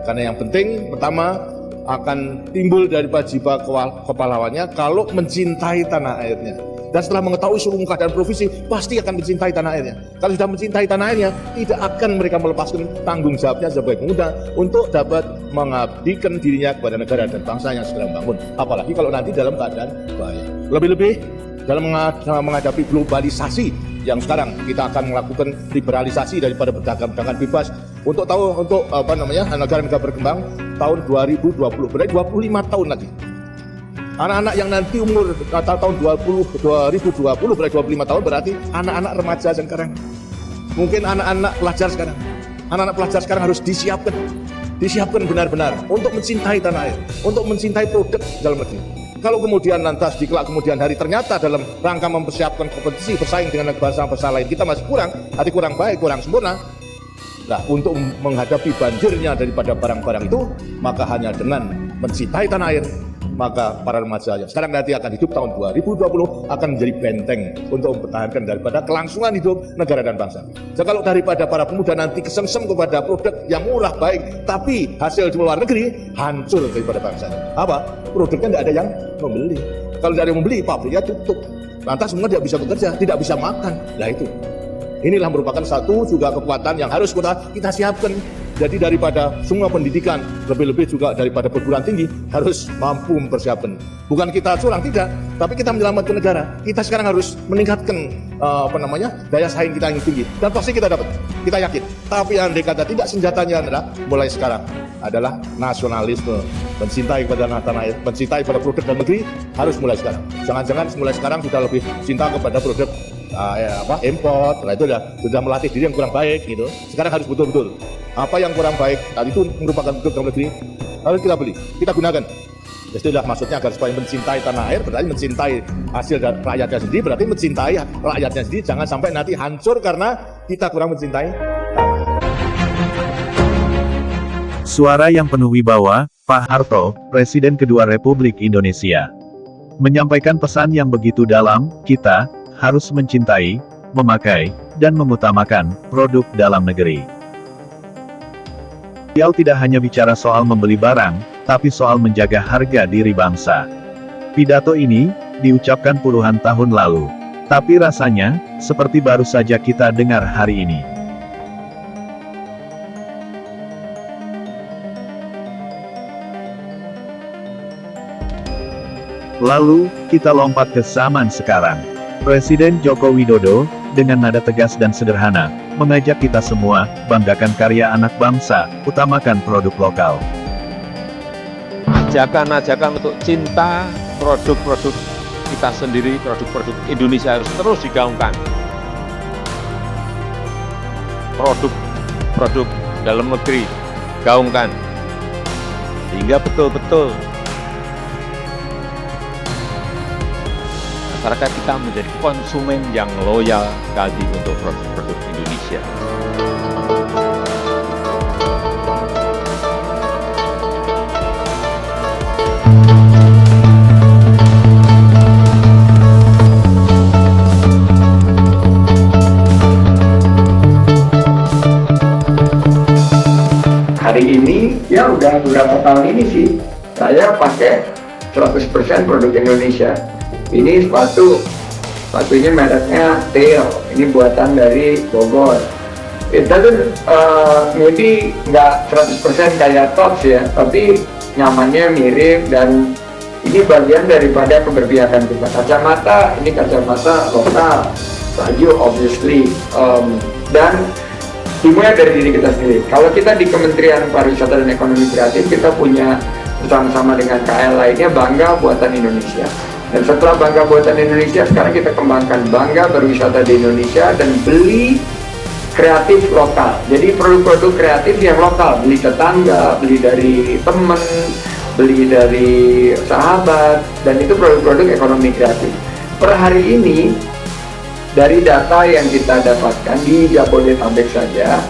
Karena yang penting pertama akan timbul daripada jiwa kepahlawannya kalau mencintai tanah airnya. Dan setelah mengetahui seluruh keadaan provinsi, pasti akan mencintai tanah airnya. Kalau sudah mencintai tanah airnya, tidak akan mereka melepaskan tanggung jawabnya sebagai pemuda untuk dapat mengabdikan dirinya kepada negara dan bangsa yang sedang bangun. Apalagi kalau nanti dalam keadaan bahaya. Lebih-lebih dalam menghadapi globalisasi yang sekarang kita akan melakukan liberalisasi daripada perdagangan bebas untuk negara-negara berkembang tahun 2020, berarti 25 tahun lagi. Anak-anak yang nanti umur tahun 2020 berarti 25 tahun, berarti anak-anak remaja sekarang. Mungkin anak-anak pelajar sekarang. Anak-anak pelajar sekarang harus disiapkan benar-benar untuk mencintai tanah air, untuk mencintai produk dalam negeri. Kalau kemudian lantas kelak kemudian hari ternyata dalam rangka mempersiapkan kompetisi bersaing dengan bangsa-bangsa lain kita masih kurang baik, kurang sempurna. Nah, untuk menghadapi banjirnya daripada barang-barang itu, maka hanya dengan mencintai tanah air, maka para remaja yang sekarang nanti akan hidup tahun 2020 akan menjadi benteng untuk mempertahankan daripada kelangsungan hidup negara dan bangsa. Jadi kalau daripada para pemuda nanti kesengsem kepada produk yang murah baik, tapi hasil di luar negeri hancur daripada bangsa. Apa? Produknya tidak ada yang membeli. Kalau tidak ada yang membeli, pabriknya tutup. Lantas semua tidak bisa bekerja, tidak bisa makan. Nah itu. Inilah merupakan satu juga kekuatan yang harus kita siapkan. Jadi daripada semua pendidikan, lebih-lebih juga daripada perguruan tinggi harus mampu mempersiapkan. Bukan kita curang, tidak, tapi kita menyelamatkan negara. Kita sekarang harus meningkatkan daya saing kita yang tinggi. Dan pasti kita dapat, kita yakin. Tapi andai kata tidak, senjatanya adalah mulai sekarang adalah nasionalisme, mencintai kepada tanah air, mencintai pada produk dalam negeri harus mulai sekarang. Jangan-jangan mulai sekarang sudah lebih cinta kepada produk import, nah itu sudah melatih diri yang kurang baik gitu. Sekarang harus betul-betul apa yang kurang baik tadi itu merupakan produk dalam negeri harus kita beli, kita gunakan. Jadi itulah maksudnya agar supaya mencintai tanah air berarti mencintai hasil dari rakyatnya sendiri, berarti mencintai rakyatnya sendiri. Jangan sampai nanti hancur karena kita kurang mencintai tanah. Suara yang penuh wibawa, Pak Harto, Presiden kedua Republik Indonesia, menyampaikan pesan yang begitu dalam. Kita harus mencintai, memakai, dan mengutamakan produk dalam negeri. Beliau tidak hanya bicara soal membeli barang, tapi soal menjaga harga diri bangsa. Pidato ini diucapkan puluhan tahun lalu, tapi rasanya seperti baru saja kita dengar hari ini. Lalu, kita lompat ke zaman sekarang. Presiden Joko Widodo, dengan nada tegas dan sederhana, mengajak kita semua, banggakan karya anak bangsa, utamakan produk lokal. Ajakan untuk cinta produk-produk kita sendiri, produk-produk Indonesia harus terus digaungkan. Produk dalam negeri, gaungkan. Sehingga betul-betul masyarakat kita menjadi konsumen yang loyal sekali untuk produk-produk Indonesia. Hari ini, ya udah beberapa tahun ini sih, saya pakai 100% produk Indonesia. Ini sepatunya mereknya Tail, ini buatan dari Bogor. Itu tuh maybe nggak 100% kayak Tops ya, tapi nyamannya mirip dan ini bagian daripada keberpihakan kita. Kacamata, ini kacamata lokal, baju obviously, dan dimulai dari diri kita sendiri. Kalau kita di Kementerian Pariwisata dan Ekonomi Kreatif, kita punya bersama-sama dengan KL lainnya Bangga Buatan Indonesia. Dan setelah Bangga Buatan Indonesia, sekarang kita kembangkan Bangga Berwisata di Indonesia dan beli kreatif lokal. Jadi produk-produk kreatif yang lokal, beli tetangga, beli dari teman, beli dari sahabat, dan itu produk-produk ekonomi kreatif. Per hari ini, dari data yang kita dapatkan di Jabodetabek saja,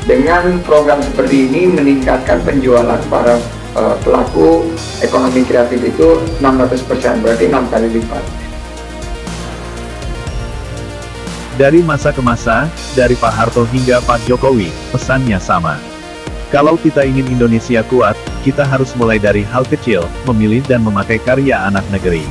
dengan program seperti ini meningkatkan penjualan para pelaku ekonomi kreatif itu 600%, berarti 6 kali lipat. Dari masa ke masa, dari Pak Harto hingga Pak Jokowi, pesannya sama. Kalau kita ingin Indonesia kuat, kita harus mulai dari hal kecil, memilih dan memakai karya anak negeri.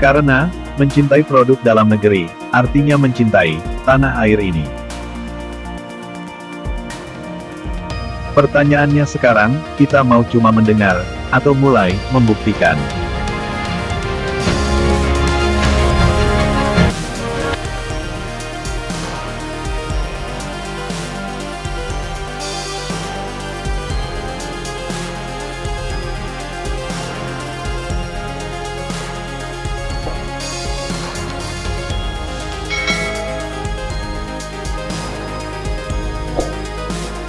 Karena, mencintai produk dalam negeri, artinya mencintai tanah air ini. Pertanyaannya sekarang, kita mau cuma mendengar, atau mulai membuktikan?